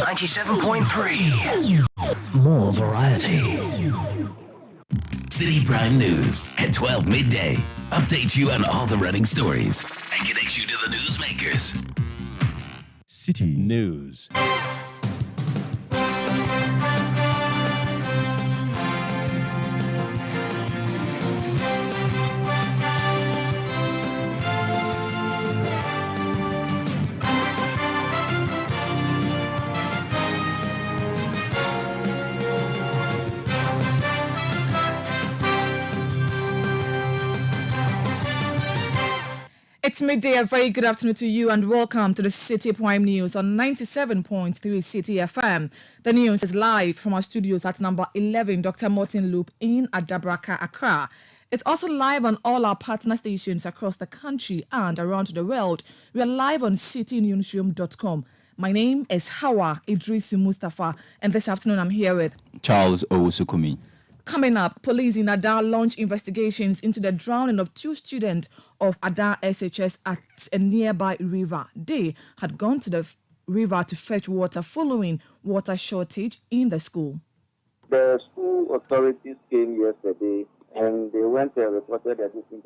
97.3. More variety. Citi Prime News at 12 midday. Update you on all the running stories and connect you to the newsmakers. Citi News. It's midday. A very good afternoon to you and welcome to the Citi Prime News on 97.3 Citi FM. The news is live from our studios at number 11 Dr. Martin Loop in Adabraka, Accra. It's also live on all our partner stations across the country and around the world. We are live on citinewsroom.com. My name is Hawa Idrisu Mustafa, and this afternoon I'm here with Charles Owusukumi. Coming up, police in Ada launch investigations into the drowning of two students of Ada SHS at a nearby river. They had gone to the river to fetch water following water shortage in the school. The school authorities came yesterday and they went and reported that this thing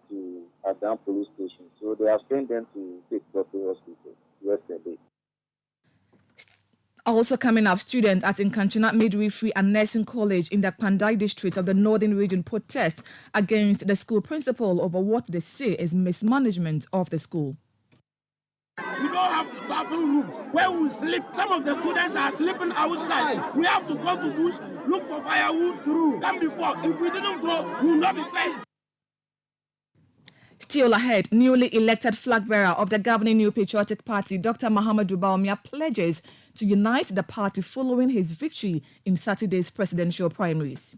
to Ada police station. So they have sent them to State Hospital yesterday. Also coming up, students at Nkanchana Midwifery and Nursing College in the Pandai district of the Northern Region protest against the school principal over what they say is mismanagement of the school. We don't have bathroom rooms where we sleep. Some of the students are sleeping outside. We have to go to bush, look for firewood to come before. If we didn't go, we will not be faced. Still ahead, newly elected flag bearer of the governing New Patriotic Party, Dr. Mahamudu Bawumia, pledges to unite the party following his victory in Saturday's presidential primaries.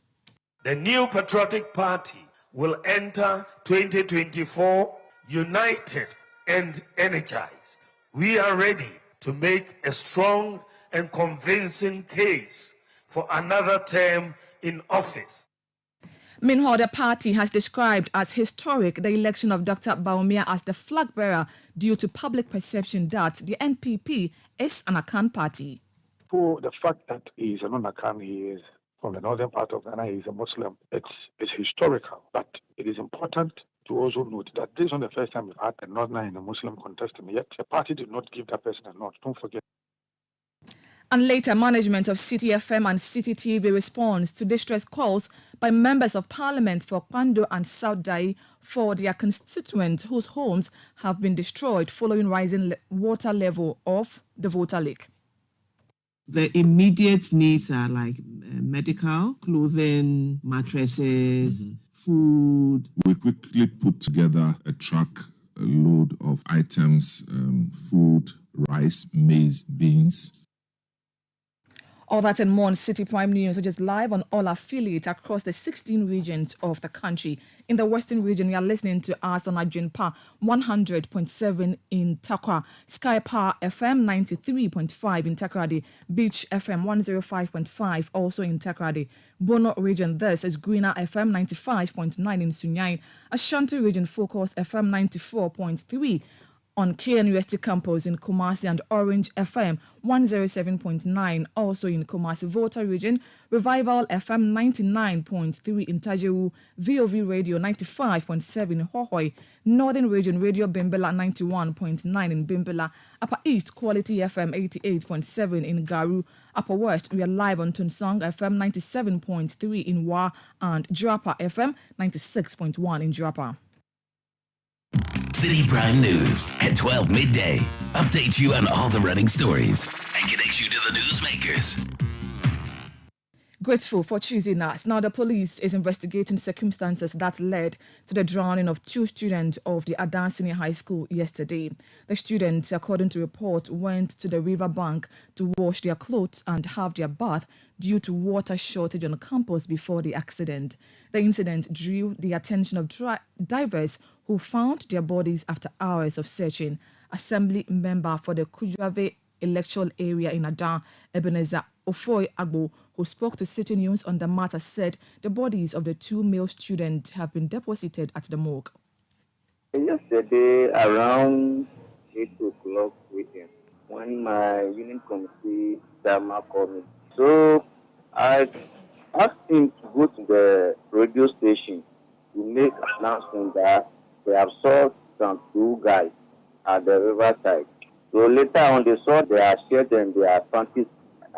The New Patriotic Party will enter 2024 united and energized. We are ready to make a strong and convincing case for another term in office. Meanwhile, the party has described as historic the election of Dr. Bawumia as the flag bearer due to public perception that the NPP is an Akan party. For the fact that he is a non-Akan, he is from the northern part of Ghana, he is a Muslim, it's historical. But it is important to also note that this is not the first time we've had a northerner in a Muslim contest, and yet the party did not give that person a nod. Don't forget. And later, management of Citi FM and Citi TV responds to distress calls by members of parliament for Kwando and South Dai for their constituents whose homes have been destroyed following rising water level of the Volta Lake. The immediate needs are like medical, clothing, mattresses, food. We quickly put together a truck, a load of items, food, rice, maize, beans. All that and more on Citi Prime News, which is live on all affiliates across the 16 regions of the country. In the Western region, we are listening to us on Ajinpa 100.7 in Takwa, Sky Power FM 93.5 in Takoradi, Beach FM 105.5 also in Takoradi. Bono region, this is Greener FM 95.9 in Sunyai, Ashanti region, Focus FM 94.3 on KNUST campus in Kumasi, and Orange FM 107.9 also in Kumasi. Volta region, Revival FM 99.3 in Tajewu, VOV Radio 95.7 in Hohoi, Northern region, Radio Bimbela 91.9 in Bimbela, Upper East, Quality FM 88.7 in Garu, Upper West, we are live on Tunsong FM 97.3 in Wa, and Jurapa FM 96.1 in Jurapa. Citi Prime News at 12 midday. Update you on all the running stories and connect you to the newsmakers. Grateful for choosing us. Now the police is investigating circumstances that led to the drowning of two students of the Adan Senior High School yesterday. The students, according to report, went to the river bank to wash their clothes and have their bath due to water shortage on campus before the accident. The incident drew the attention of divers who found their bodies after hours of searching. Assembly member for the Kujave electoral area in Adan, Ebenezer Ofoy Agbo, who spoke to Citi News on the matter, said the bodies of the two male students have been deposited at the morgue. Yesterday, around 8 o'clock p.m., when my union committee Dama called me. So I asked him to go to the radio station to make an announcement that they have saw some two guys at the riverside. So later on, they saw their shirt and their panties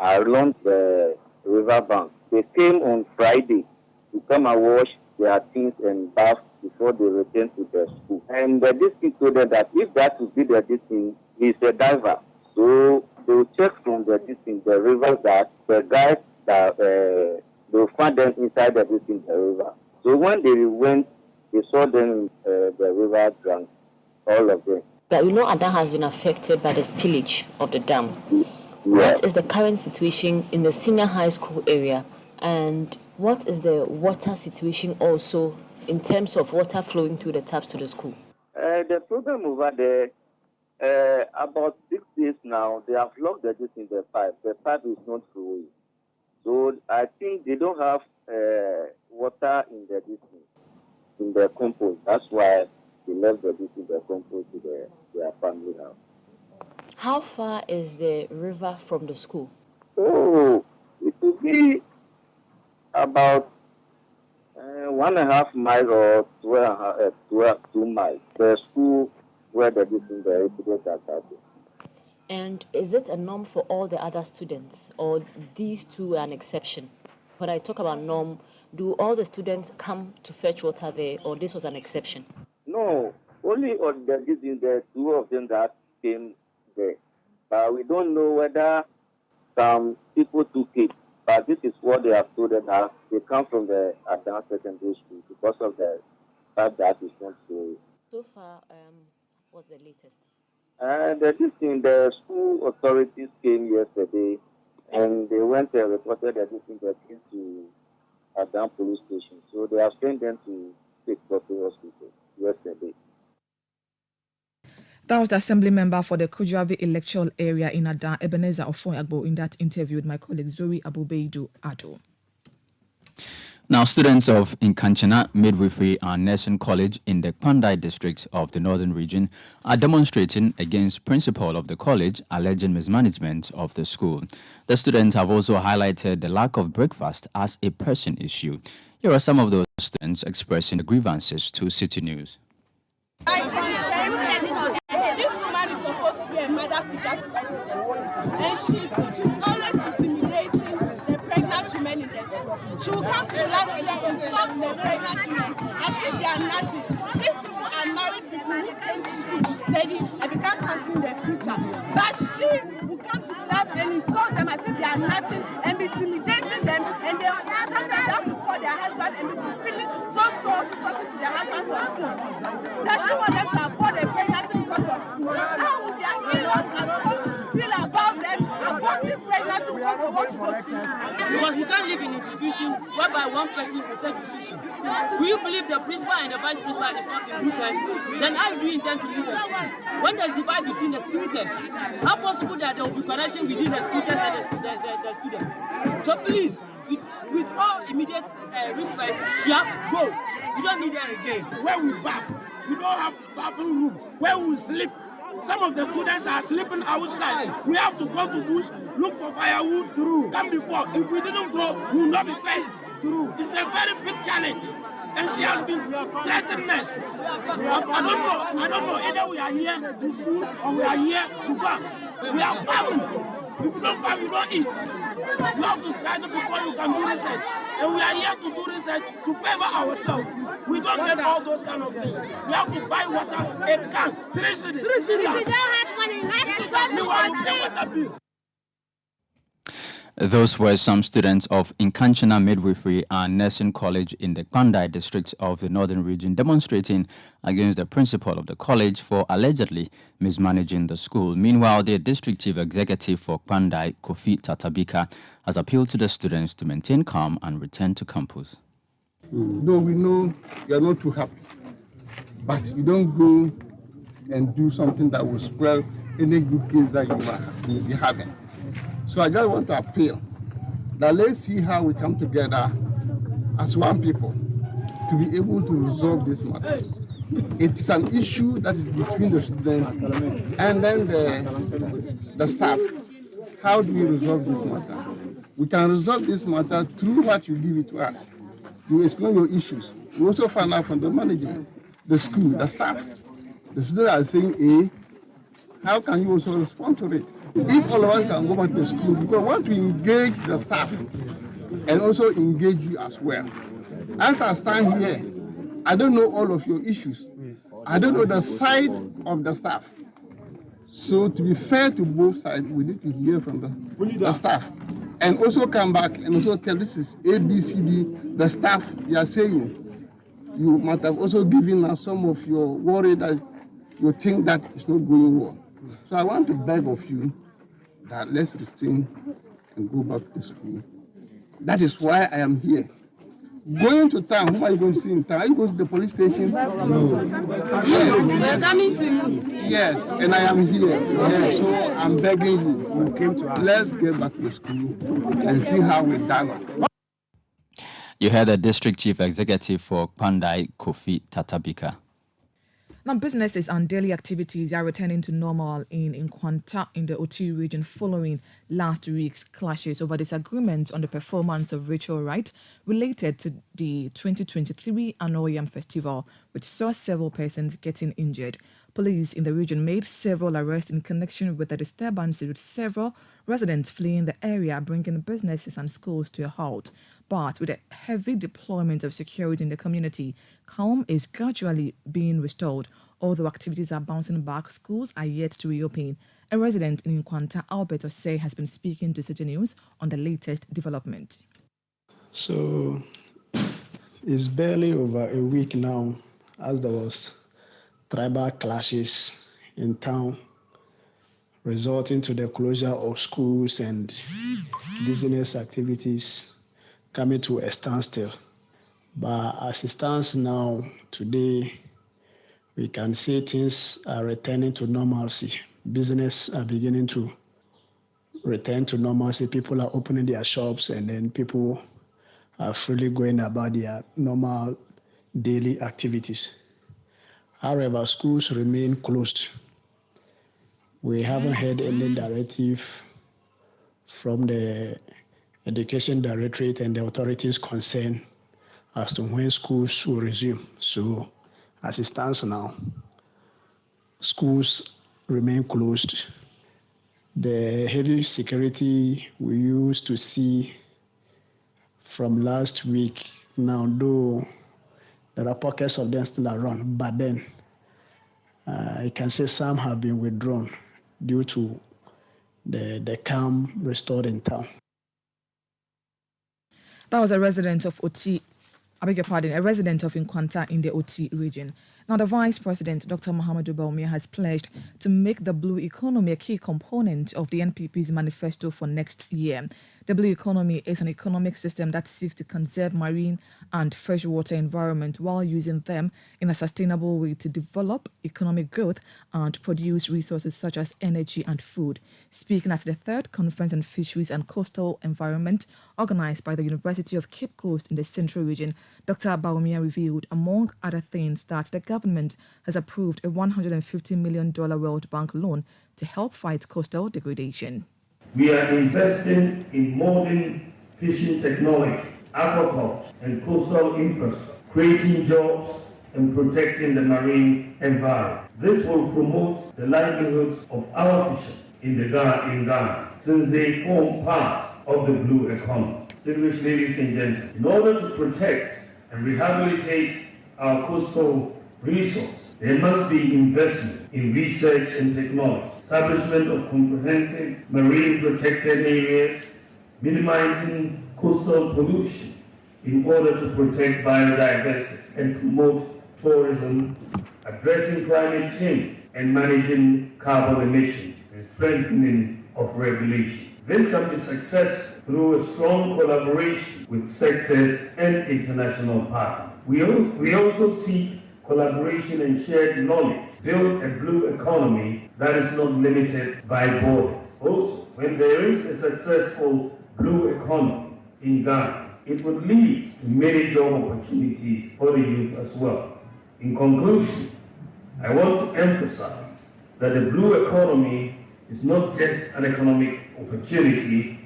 along the riverbank. They came on Friday to come and wash their things and bath before they return to the school. And the district told them that if that would be the district, he's a diver. So they will check from the district, the river, that the guys that they will find them inside the district, the river. So when they went, they saw them in the river drunk, all of them. But we know Adan has been affected by the spillage of the dam. Yeah. What is the current situation in the senior high school area, and what is the water situation also in terms of water flowing through the taps to the school? The problem over there, about 6 days now, they have locked the dish in the pipe. The pipe is not flowing. So I think they don't have water in the dish, in the compost. That's why they left the dish in the compost to their family house. How far is the river from the school? Oh, it will be about 1.5 miles or 2 miles. The school where the residents are starting. And is it a norm for all the other students, or these two are an exception? When I talk about norm, do all the students come to fetch water there, or this was an exception? No, only on the two of them that came there. But we don't know whether some people took it. But this is what they have told us, that they come from the advanced secondary school because of the fact that it's not so. So far, what's the latest? The school authorities came yesterday and they went and reported that this thing that came to Adam police station. So they have sent them to State Hospital yesterday. That was the assembly member for the Kujavi electoral area in Adan, Ebenezer Ofoyagbo, in that interview with my colleague Zuri Abubeidu Ado. Now, students of Nkanchana Midwifery and Nursing College in the Pandai district of the Northern Region are demonstrating against principal of the college alleging mismanagement of the school. The students have also highlighted the lack of breakfast as a pressing issue. Here are some of those students expressing the grievances to Citi News. This woman is supposed to be a mother figure to residents, and she's always intimidating the pregnant women in the school. She will come to the last and insult the pregnant women as if they are nothing. These people are married people who came to school to study and become something in the future. But she will come to class and insult them as if they are nothing and be intimidating them, and they sometimes have to call their husband and they will feeling so sorry for talking to their husbands on phone. Does she want them to abort a pregnancy because of school? How would their in-laws at home feel about them aborting pregnancy because they want to go to school? Because we can't live in a institution whereby one person will take decision. Do you believe the principal and the vice principal is not in good terms? Then how do you intend to lead the school? When there's divide between the tutors, how possible that there will be connection between the tutors and the students? So please, with all immediate respect, she has to go. We don't need her again. Where we bath, we don't have bathroom rooms. Where we sleep, some of the students are sleeping outside. We have to go to bush, look for firewood through. Come before. If we didn't go, we will not be faced through. It's a very big challenge. And she has been threatening us. I don't know. Either we are here to school or we are here to farm. We are farming. If you don't farm, you don't eat. You have to struggle before you can do research. And we are here to do research to favor ourselves. We don't get all those kind of things. We have to buy water, a can, 3 cities. If you don't have money, you have to go to pay water bill. Those were some students of Nkanchana Midwifery and Nursing College in the Pandai district of the Northern Region demonstrating against the principal of the college for allegedly mismanaging the school. Meanwhile, the district chief executive for Pandai, Kofi Tatabika, has appealed to the students to maintain calm and return to campus. Though we know you are not too happy, but you don't go and do something that will spoil any good case that you may be having. So I just want to appeal that let's see how we come together as one people to be able to resolve this matter. It is an issue that is between the students and then the staff. how do we resolve this matter? We can resolve this matter through what you give it to us. You explain your issues. We also find out from the management, the school, the staff. The students are saying A, how can you also respond to it? If all of us can go back to the school, because we want to engage the staff and also engage you as well. As I stand here, I don't know all of your issues. I don't know the side of the staff. So to be fair to both sides, we need to hear from the staff. And also come back and also tell this is A, B, C, D, the staff they are saying. You might have also given us some of your worry that you think that it's not going well. So I want to beg of you that let's restrain and go back to school. That is why I am here. Going to town, who are you going to see in town? Are you going to the police station? No. Yes. We're coming to you. Yes, and I am here. Yes. So I'm begging you, let's get back to school and see how we dialogue. You heard the District Chief Executive for Pandai, Kofi Tatabika. Now, businesses and daily activities are returning to normal in Nkwanta in the OT region following last week's clashes over disagreements on the performance of ritual rites related to the 2023 annual Yam Festival, which saw several persons getting injured. Police in the region made several arrests in connection with the disturbances, with several residents fleeing the area, bringing businesses and schools to a halt. But with a heavy deployment of security in the community, calm is gradually being restored. Although activities are bouncing back, schools are yet to reopen. A resident in Nkwanta, Albert Osei, has been speaking to Citi News on the latest development. So it's barely over a week now as there was tribal clashes in town, resulting to the closure of schools and business activities coming to a standstill. But as it stands now, today, we can see things are returning to normalcy. Business are beginning to return to normalcy. People are opening their shops, and then people are freely going about their normal daily activities. However, schools remain closed. We haven't had any directive from the Education Directorate and the authorities concerned as to when schools will resume. So, as it stands now, schools remain closed. The heavy security we used to see from last week, now though there are pockets of them still around, but then I can say some have been withdrawn due to the calm restored in town. That was a resident of OT, a resident of Nkwanta in the OT region. Now, the Vice President, Dr. Muhammadu Bawumia, has pledged to make the blue economy a key component of the NPP's manifesto for next year. The blue economy is an economic system that seeks to conserve marine and freshwater environment while using them in a sustainable way to develop economic growth and produce resources such as energy and food. Speaking at the third Conference on Fisheries and Coastal Environment organized by the University of Cape Coast in the Central Region, Dr. Bawumia revealed, among other things, that the government has approved a $150 million World Bank loan to help fight coastal degradation. We are investing in modern fishing technology, aquaculture, and coastal infrastructure, creating jobs and protecting the marine environment. This will promote the livelihoods of our fishers in Ghana, since they form part of the blue economy. Distinguished ladies and gentlemen, in order to protect and rehabilitate our coastal resource, there must be investment in research and technology, establishment of comprehensive marine protected areas, minimizing coastal pollution in order to protect biodiversity and promote tourism, addressing climate change and managing carbon emissions, and strengthening of regulation. This can be successful through a strong collaboration with sectors and international partners. We also seek collaboration and shared knowledge, build a blue economy that is not limited by borders. Also, when there is a successful blue economy in Ghana, it would lead to many job opportunities for the youth as well. In conclusion, I want to emphasize that the blue economy is not just an economic opportunity,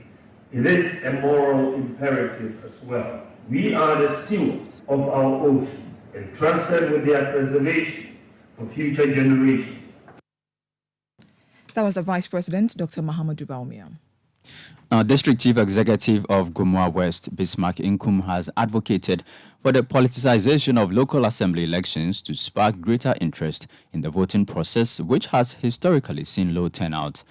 it is a moral imperative as well. We are the stewards of our ocean, entrusted with their preservation for future generations. That was the Vice President, Dr. Mahamudu Bawumia. District Chief Executive of Gumua West, Bismarck Inkum, has advocated for the politicization of local assembly elections to spark greater interest in the voting process, which has historically seen low turnout.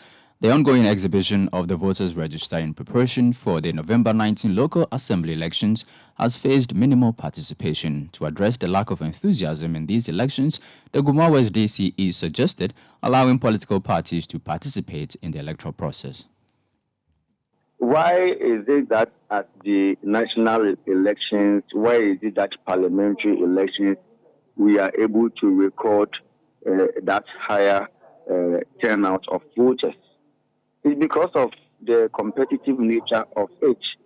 The ongoing exhibition of the voters' register in preparation for the November 19 local assembly elections has faced minimal participation. To address the lack of enthusiasm in these elections, the Gumua West DCE suggested allowing political parties to participate in the electoral process. Why is it that at the national elections, why is it that parliamentary elections, we are able to record that higher turnout of voters? It's because of the competitive nature of each.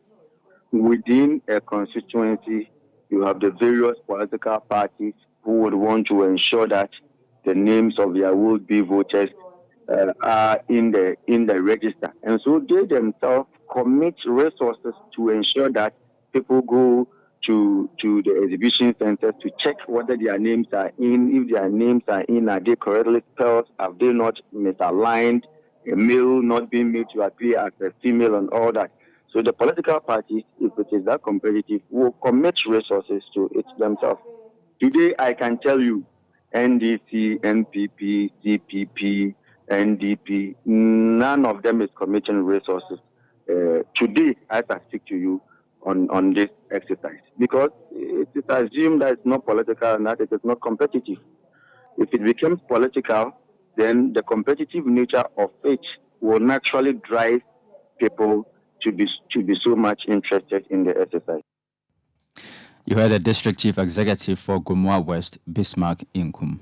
Within a constituency, you have the various political parties who would want to ensure that the names of their would-be voters are in the register. And so they themselves commit resources to ensure that people go to the exhibition centers to check whether their names are in. If their names are in, are they correctly spelled? Have they not misaligned? A male not being made to appear as a female and all that. So the political parties, if it is that competitive, will commit resources to it themselves. Today, I can tell you, NDC, NPP, CPP, NDP, none of them is committing resources today, as I speak to you, on this exercise. Because it is assumed that it's not political and that it is not competitive. If it becomes political, then the competitive nature of it will naturally drive people to be so much interested in the exercise. You heard the District Chief Executive for Gumua West, Bismarck Inkum.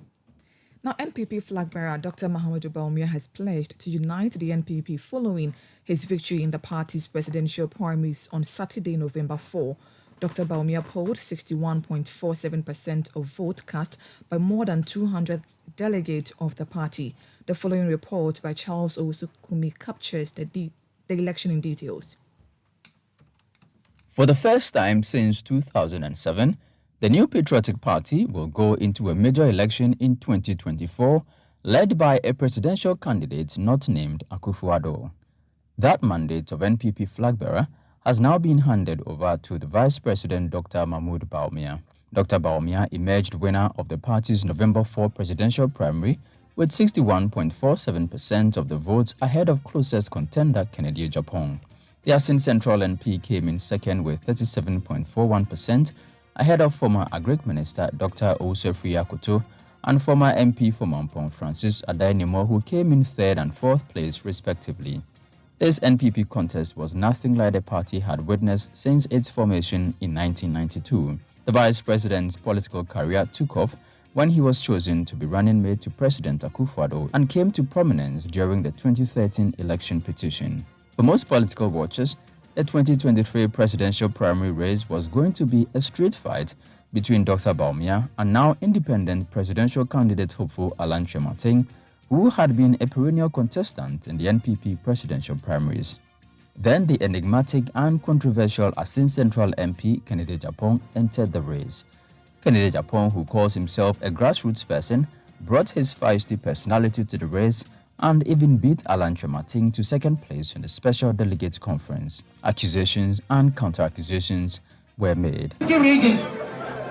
Now, NPP flag bearer Dr. Mahamudu Bawumia has pledged to unite the NPP following his victory in the party's presidential primaries on Saturday, November 4. Dr. Bawumia polled 61.47% of vote cast by more than 200 delegates of the party. The following report by Charles Owusu-Kumi captures the election in details. For the first time since 2007, the New Patriotic Party will go into a major election in 2024, led by a presidential candidate not named Akufo-Addo. That mandate of NPP flag bearer has now been handed over to the Vice President Dr. Mahamudu Bawumia. Dr. Bawumia emerged winner of the party's November 4 presidential primary with 61.47% of the votes ahead of closest contender Kennedy Agyapong. The Asin Central NP came in second with 37.41%, ahead of former Agric Minister Dr. Owusu Akoto and former MP for Mampong Francis Adainimo, who came in third and fourth place respectively. This NPP contest was nothing like the party had witnessed since its formation in 1992. The vice president's political career took off when he was chosen to be running mate to President Akufo-Addo and came to prominence during the 2013 election petition. For most political watchers, the 2023 presidential primary race was going to be a street fight between Dr. Bawumia and now independent presidential candidate hopeful Alan Kyerematen, who had been a perennial contestant in the NPP presidential primaries. Then the enigmatic and controversial Asin Central MP Kennedy Agyapong entered the race. Kennedy Agyapong, who calls himself a grassroots person, brought his feisty personality to the race and even beat Alan Kyerematen to second place in the Special Delegates Conference. Accusations and counter-accusations were made. Region,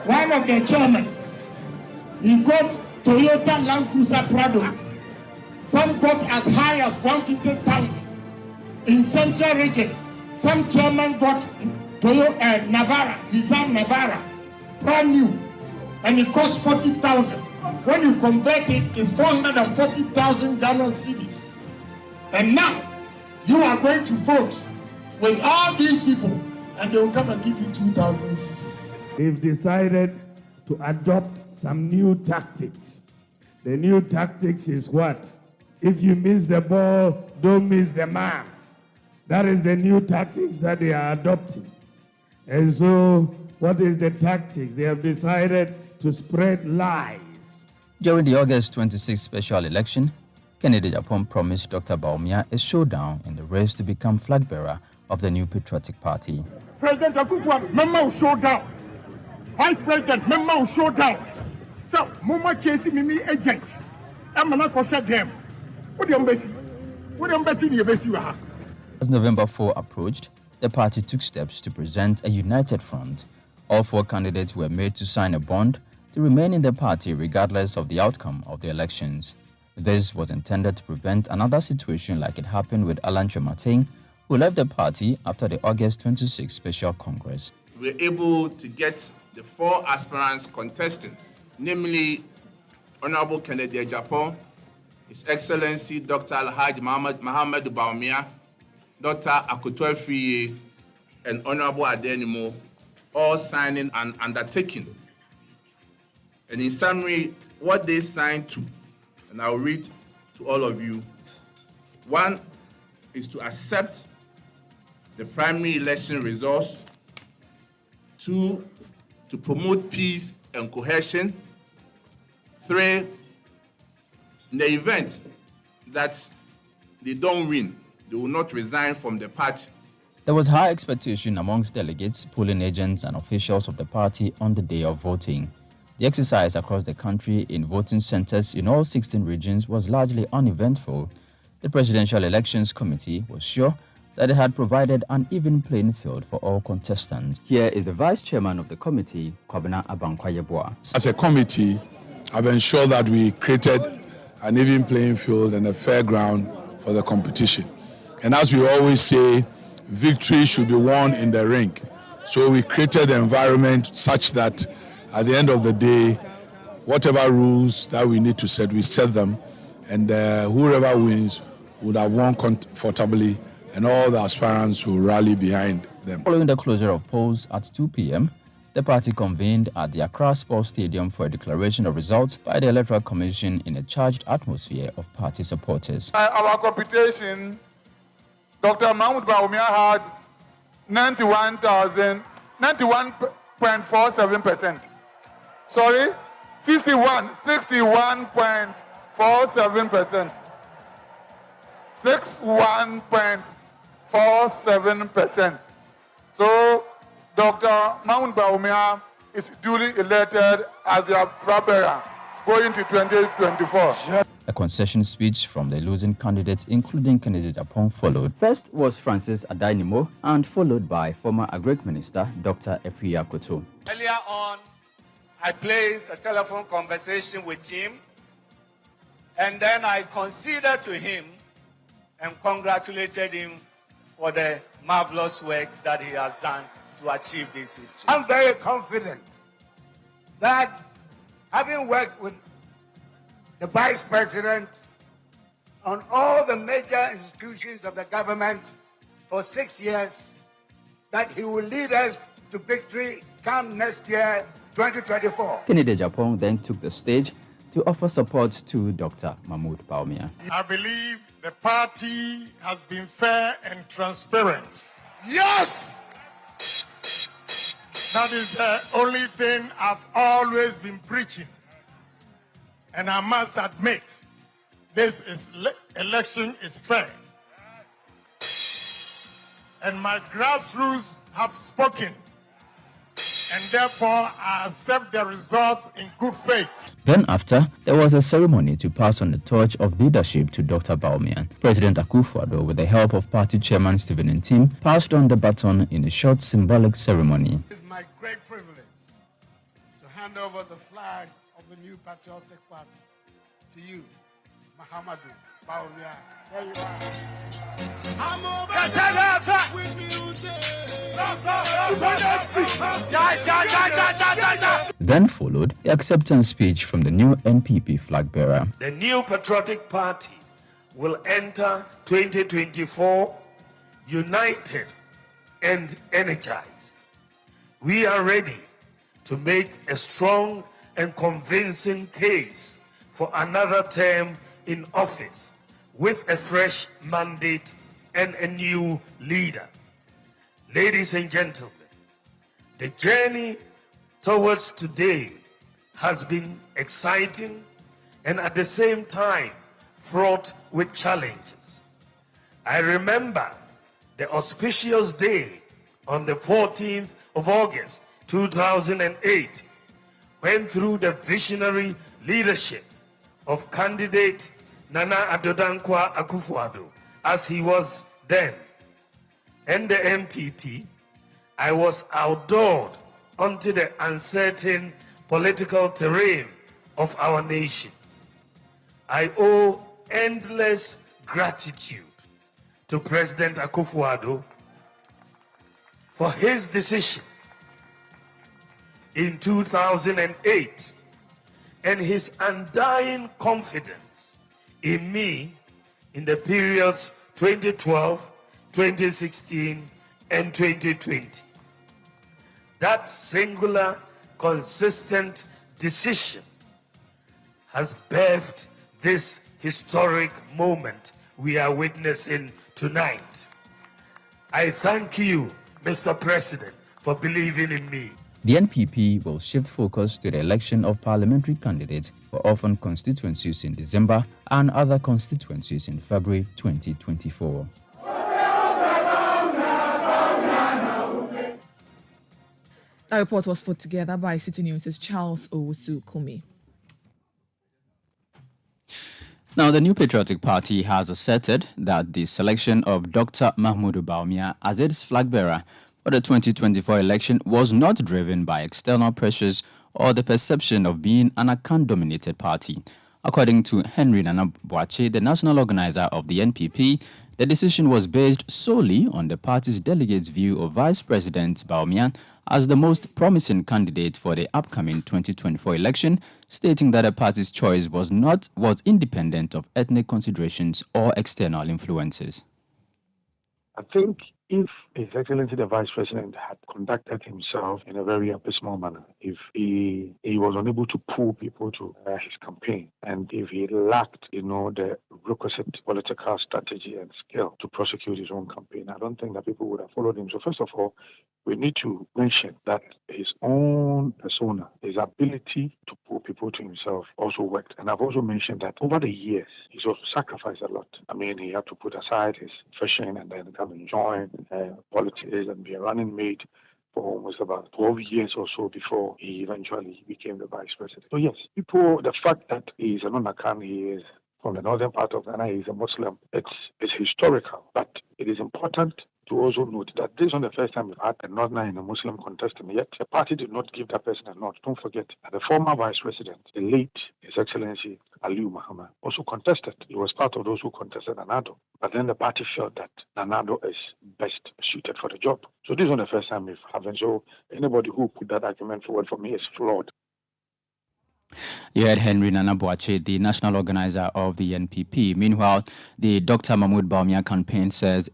one of the chairmen, he got Toyota Land Cruiser Prado. Some got as high as 150,000. In Central Region, some chairman got Toyota Nissan Navara, brand new, and it cost 40,000. When you convert it, it's 440,000 Ghana cedis. And now, you are going to vote with all these people, and they will come and give you 2,000 cedis. They've decided to adopt some new tactics. The new tactics is what? If you miss the ball, don't miss the man. That is the new tactics that they are adopting. And so, what is the tactic? They have decided to spread lies. During the August 26 special election, Kennedy Japan promised Dr. Bawumia a showdown in the race to become flag bearer of the new patriotic party. President Akufo-Addo, member will show down. Vice President, member will show down. So, Mama chasing me agent. I'm not going to shut them. What do you bet? As November 4 approached, the party took steps to present a united front. All 4 candidates were made to sign a bond to remain in the party regardless of the outcome of the elections. This was intended to prevent another situation like it happened with Alan Chemating, who left the party after the August 26 Special Congress. We were able to get the 4 aspirants contesting, namely Honorable Kennedy Japan, His Excellency Dr. Alhaji Muhammad Bawumia, Dr. Akoto Friye, and Honorable Adenimo, all signing an undertaking. And in summary, what they signed to, and I'll read to all of you. 1 is to accept the primary election results. 2, to promote peace and cohesion. 3, in the event that they don't win, they will not resign from the party. There was high expectation amongst delegates, polling agents, and officials of the party on the day of voting. The exercise across the country in voting centers in all 16 regions was largely uneventful. The Presidential Elections Committee was sure that it had provided an even playing field for all contestants. Here is the Vice Chairman of the committee, Kwabena Abankwayeboa. As a committee, I've ensured that we created an even playing field and a fair ground for the competition. And as we always say, victory should be won in the ring. So we created the environment such that at the end of the day, whatever rules that we need to set, we set them, and whoever wins would have won comfortably, and all the aspirants will rally behind them. Following the closure of polls at 2 p.m., the party convened at the Accra Sports Stadium for a declaration of results by the Electoral Commission in a charged atmosphere of party supporters. Our computation, Dr. Mahmoud Bawumia had 91.47%. Sorry, 61.47%. 61.47%. So, Dr. Mahmoud Bawumia is duly elected as the flag bearer going to 2024. A concession speech from the losing candidates, including Kennedy Japan, followed. First was Francis Adainimo, and followed by former Agric Minister Dr. Efia Koto. Earlier on, I placed a telephone conversation with him, and then I conceded to him and congratulated him for the marvelous work that he has done to achieve this history. I'm very confident that having worked with the Vice President on all the major institutions of the government for 6 years, that he will lead us to victory come next year, 2024. Kennedy Japan then took the stage to offer support to Dr. Mahmoud Bawumia. I believe the party has been fair and transparent. Yes! That is the only thing I've always been preaching. And I must admit, this election is fair. And my grassroots have spoken. And therefore, I accept the results in good faith. Then after, there was a ceremony to pass on the torch of leadership to Dr. Bawumia. President Akufo-Addo, with the help of party chairman Stephen Ntim, passed on the baton in a short symbolic ceremony. It is my great privilege to hand over the flag of the new patriotic party to you, Muhammadu Bawumia. There you are. I'm over with music. Then followed the acceptance speech from the new NPP flag bearer. The new patriotic party will enter 2024 united and energized. We are ready to make a strong and convincing case for another term in office with a fresh mandate and a new leader. Ladies and gentlemen, the journey towards today has been exciting and at the same time fraught with challenges. I remember the auspicious day on the 14th of August 2008, when through the visionary leadership of candidate Nana Addo Dankwa Akufo-Addo, as he was then, and the NPP, I was outdoored onto the uncertain political terrain of our nation. I owe endless gratitude to President Akufo-Addo for his decision in 2008 and his undying confidence in me in the periods 2012, 2016, and 2020. That singular, consistent decision has birthed this historic moment we are witnessing tonight. I thank you, Mr. President, for believing in me. The NPP will shift focus to the election of parliamentary candidates for orphan constituencies in December and other constituencies in February 2024. That report was put together by Citi News' Charles Owusu-Kumi. Now, the New Patriotic Party has asserted that the selection of Dr. Mahmoud Bawumia as its flag bearer for the 2024 election was not driven by external pressures or the perception of being an Akan-dominated party. According to Henry Nana Boakye, the national organizer of the NPP, the decision was based solely on the party's delegates' view of Vice President Bawumia as the most promising candidate for the upcoming 2024 election, stating that the party's choice was independent of ethnic considerations or external influences. I think if His Excellency the Vice President had conducted himself in a very abysmal manner, if he was unable to pull people to his campaign, and if he lacked, the requisite political strategy and skill to prosecute his own campaign, I don't think that people would have followed him. So first of all, we need to mention that his own persona, his ability to pull people to himself also worked. And I've also mentioned that over the years, he's also sacrificed a lot. I mean, he had to put aside his profession and then come and join politics and be a running mate for almost about 12 years or so before he eventually became the vice president. So yes, the fact that he is an Akan, he is from the northern part of Ghana, he is a Muslim, it's historical, but it is important to also note that this is not the first time we've had a northerner and a Muslim contestant, yet the party did not give that person a nod. Don't forget that the former vice president, the late His Excellency Aliyu Muhammad, also contested. He was part of those who contested Nanado, but then the party felt that Nanado is best suited for the job. So this is not the first time we've had, so anybody who put that argument forward for me is flawed. You heard Henry Nana Boakye, the national organizer of the NPP. Meanwhile, the Dr. Mahmoud Bawumia campaign says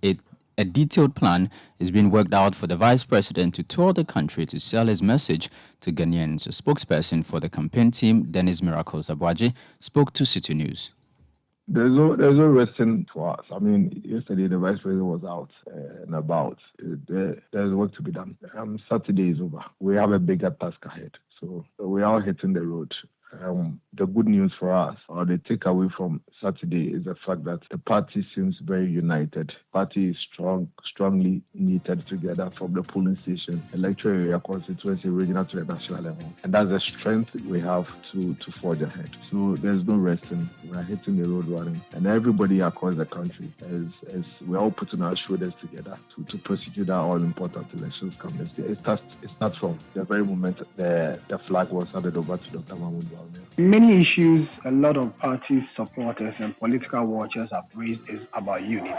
a detailed plan is being worked out for the vice president to tour the country to sell his message to Ghanaians. A spokesperson for the campaign team, Dennis Miracles Abwaji, spoke to Citi News. There's no resting for us. I mean, yesterday the vice president was out and about. There's work to be done. Saturday is over. We have a bigger task ahead. So we are hitting the road. The good news for us, or the takeaway from Saturday, is the fact that the party seems very united. Party is strongly knitted together from the polling station, electoral area, constituency, regional to the national level. And that's the strength we have to forge ahead. So there's no resting. We are hitting the road running. And everybody across the country, as we're all putting our shoulders together to prosecute our all-important elections come next year. It starts from the very moment the flag was handed over to Dr. Mahmoud Bawumia. Many issues a lot of party supporters and political watchers have raised is about unity.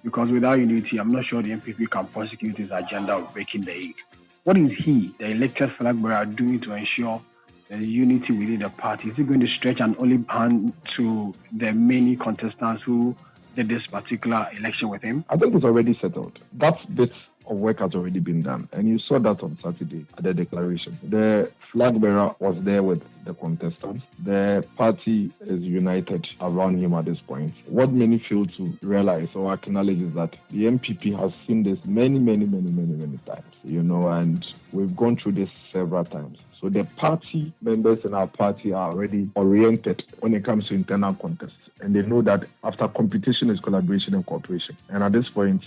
Because without unity, I'm not sure the NPP can prosecute his agenda of breaking the eight. What is he, the elected flag bearer, doing to ensure the unity within the party? Is he going to stretch an olive hand to the many contestants who did this particular election with him? I think it's already settled. That bit of work has already been done. And you saw that on Saturday at the declaration. The flag bearer was there with the contestants. The party is united around him at this point. What many fail to realize or acknowledge is that the MPP has seen this many times, and we've gone through this several times. So the party members in our party are already oriented when it comes to internal contests. and they know that after competition is collaboration and cooperation. And at this point,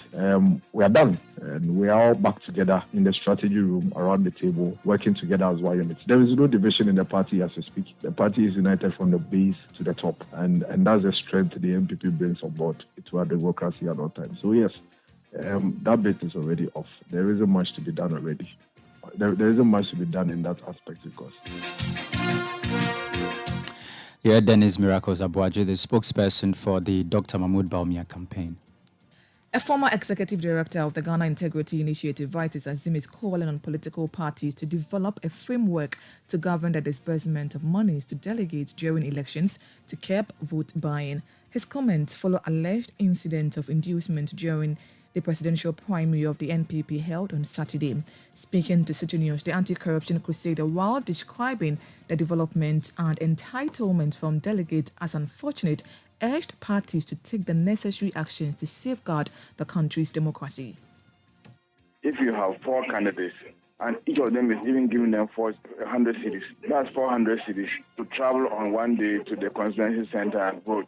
we are done, and we are all back together in the strategy room around the table, working together as one unit. There is no division in the party as we speak. The party is united from the base to the top, and that's the strength the MPP brings on board to our democracy at all times. So yes, that bit is already off. There isn't much to be done already. There isn't much to be done in that aspect, because. Yeah, Dennis Miracles Abuaji, the spokesperson for the Dr. Mahmoud Bawumia campaign. A former executive director of the Ghana Integrity Initiative, Vitus Azim, is calling on political parties to develop a framework to govern the disbursement of monies to delegates during elections to curb vote buying. His comments follow alleged incident of inducement during the presidential primary of the NPP held on Saturday. Speaking to Citi News, the anti-corruption crusader, while describing the development and entitlement from delegates as unfortunate, urged parties to take the necessary actions to safeguard the country's democracy. If you have 4 candidates and each of them is even giving them 400 cities, that's 400 cities to travel on one day to the constituency center and vote.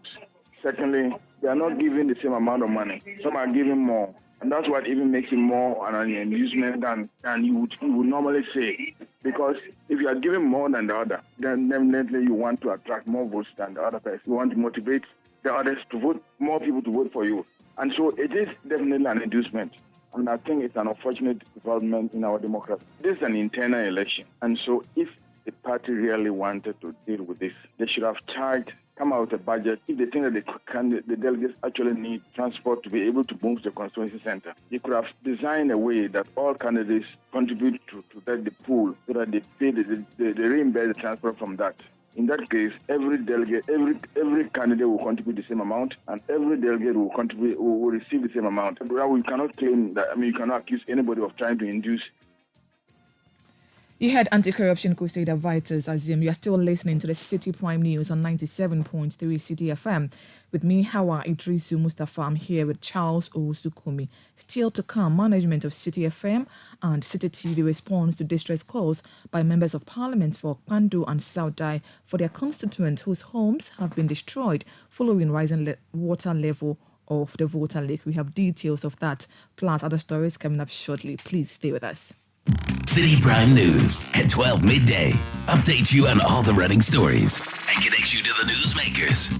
Secondly, they are not giving the same amount of money. Some are giving more. And that's what even makes it more an inducement than you would normally say. Because if you are giving more than the other, then definitely you want to attract more votes than the other person. You want to motivate the others to vote, more people to vote for you. And so it is definitely an inducement. And I think it's an unfortunate development in our democracy. This is an internal election. And so if the party really wanted to deal with this, they should have come out with a budget. If they think that the delegates actually need transport to be able to move to the constituency center, they could have designed a way that all candidates contribute to the pool so that they pay they reimburse the transport from that. In that case, every delegate, every candidate will contribute the same amount, and every delegate will receive the same amount. We cannot claim that. You cannot accuse anybody of trying to induce. You heard anti-corruption crusader Vitus Azim. You are still listening to the Citi Prime News on 97.3 Citi FM. With me, Hawa Idrisu Mustafa. I'm here with Charles Owusukumi. Still to come, management of Citi FM and Citi TV responds to distress calls by members of parliament for Pandu and Saudai for their constituents whose homes have been destroyed following rising water level of the Volta Lake. We have details of that, plus other stories coming up shortly. Please stay with us. Citi Prime News at 12 midday updates you on all the running stories and connects you to the newsmakers.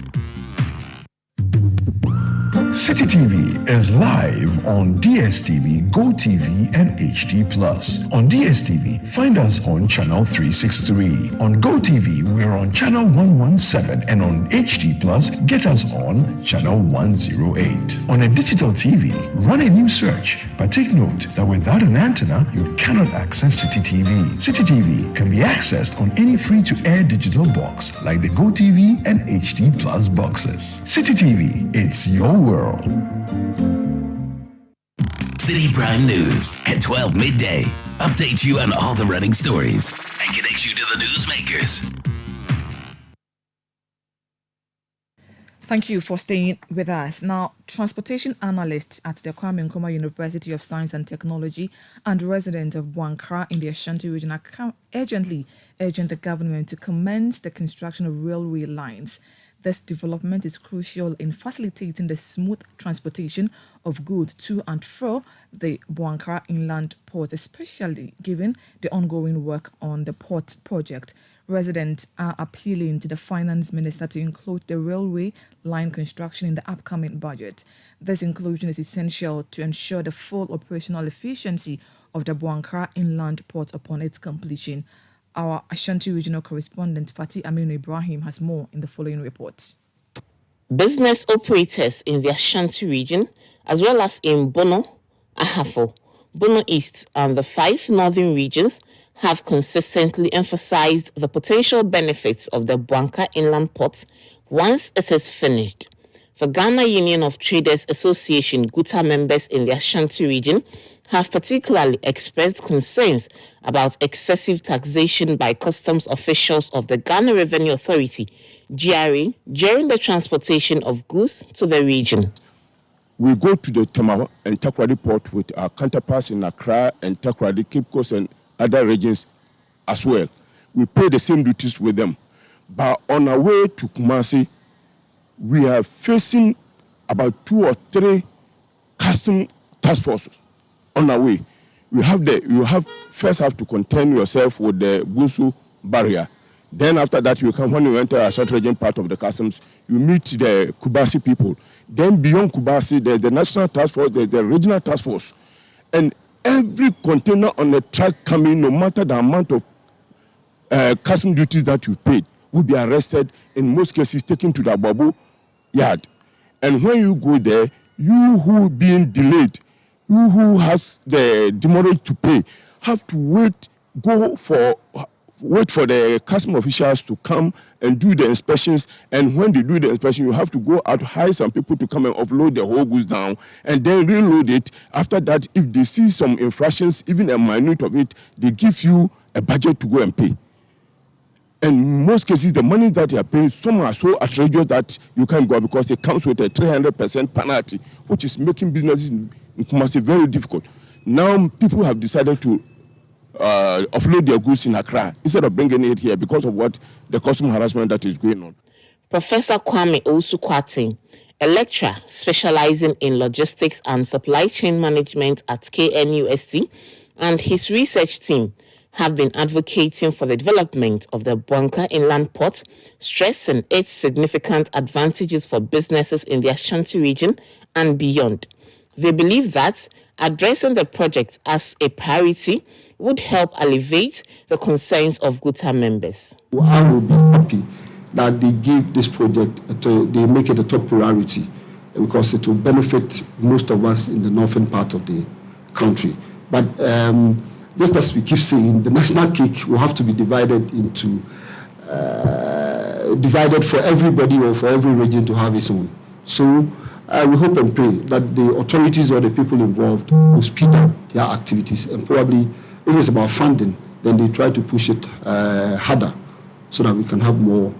Citi TV is live on DSTV, GoTV, and HD+. On DSTV, find us on channel 363. On GoTV, we're on channel 117, and on HD+, get us on channel 108. On a digital TV, run a new search, but take note that without an antenna, you cannot access Citi TV. Citi TV can be accessed on any free-to-air digital box like the GoTV and HD+ boxes. Citi TV, it's your world. Citi Prime News at 12 midday updates you on all the running stories and connects you to the newsmakers. Thank you for staying with us. Now, transportation analyst at the Kwame Nkrumah University of Science and Technology and resident of Buankra in the Ashanti region are urgently urging the government to commence the construction of railway lines. This development is crucial in facilitating the smooth transportation of goods to and fro the Buankra Inland Port, especially given the ongoing work on the port project. Residents are appealing to the finance minister to include the railway line construction in the upcoming budget. This inclusion is essential to ensure the full operational efficiency of the Buankra Inland Port upon its completion. Our Ashanti regional correspondent Fatih Aminu Ibrahim has more in the following report. Business operators in the Ashanti region, as well as in Bono, Ahafo, Bono East, and the 5 northern regions, have consistently emphasized the potential benefits of the Buankra Inland Port once it is finished. The Ghana Union of Traders Association GUTA members in the Ashanti region have particularly expressed concerns about excessive taxation by customs officials of the Ghana Revenue Authority, GRA, during the transportation of goods to the region. We go to the Tama and Takoradi port with our counterparts in Accra and Takoradi, Cape Coast and other regions as well. We pay the same duties with them. But on our way to Kumasi, we are facing about 2 or 3 custom task forces on our way. You first have to contend yourself with the Bunsu barrier. Then after that, when you enter a South region part of the customs, you meet the Kubasi people. Then beyond Kubasi, there's the national task force, there's the regional task force. And every container on the truck coming, no matter the amount of custom duties that you paid, will be arrested, in most cases taken to the Babu yard. And when you go there, you who being delayed, you who has the demurrage to pay, have to wait for the custom officials to come and do the inspections. And when they do the inspection, you have to go out, hire some people to come and offload the whole goods down and then reload it. After that, if they see some infractions, even a minute of it, they give you a budget to go and pay. And in most cases, the money that you are paying, some are so outrageous that you can't go because it comes with a 300% penalty, which is making businesses in Kumasi very difficult. Now, people have decided to offload their goods in Accra instead of bringing it here because of what the custom harassment that is going on. Professor Kwame Owusu-Kwarteng, a lecturer specializing in logistics and supply chain management at KNUST, and his research team have been advocating for the development of the Buanka Inland Port, stressing its significant advantages for businesses in the Ashanti region and beyond. They believe that addressing the project as a priority would help alleviate the concerns of GUTA members. I will be happy that they give this project, they make it a top priority because it will benefit most of us in the northern part of the country. But just as we keep saying, the national cake will have to be divided for everybody or for every region to have its own. So we hope and pray that the authorities or the people involved will speed up their activities, and probably if it's about funding, then they try to push it harder so that we can have more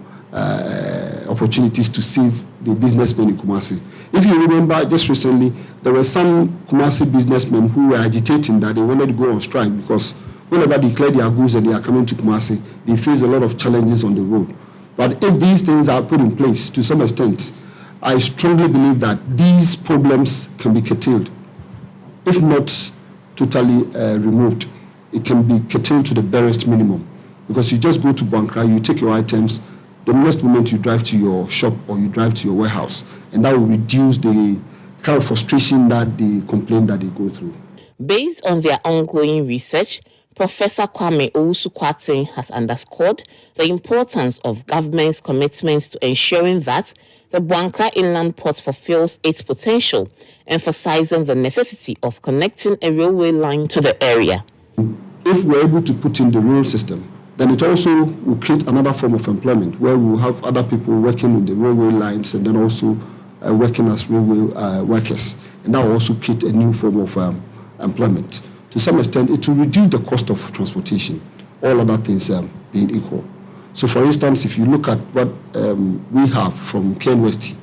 opportunities to save the businessmen in Kumasi. If you remember, just recently, there were some Kumasi businessmen who were agitating that they wanted to go on strike because whenever they clear their goods and they are coming to Kumasi, they face a lot of challenges on the road. But if these things are put in place to some extent, I strongly believe that these problems can be curtailed. If not totally removed, it can be curtailed to the barest minimum. Because you just go to Bankra, you take your items, the next moment you drive to your shop or you drive to your warehouse, and that will reduce the kind of frustration that they complain that they go through. Based on their ongoing research, Professor Kwame Owusu-Kwarteng has underscored the importance of government's commitments to ensuring that the Buanka Inland Port fulfills its potential, emphasizing the necessity of connecting a railway line to the area. If we're able to put in the rail system, then it also will create another form of employment where we'll have other people working in the railway lines and then also working as railway workers. And that will also create a new form of employment. To some extent, it will reduce the cost of transportation, all other things being equal. So, for instance, if you look at what we have from KNUST,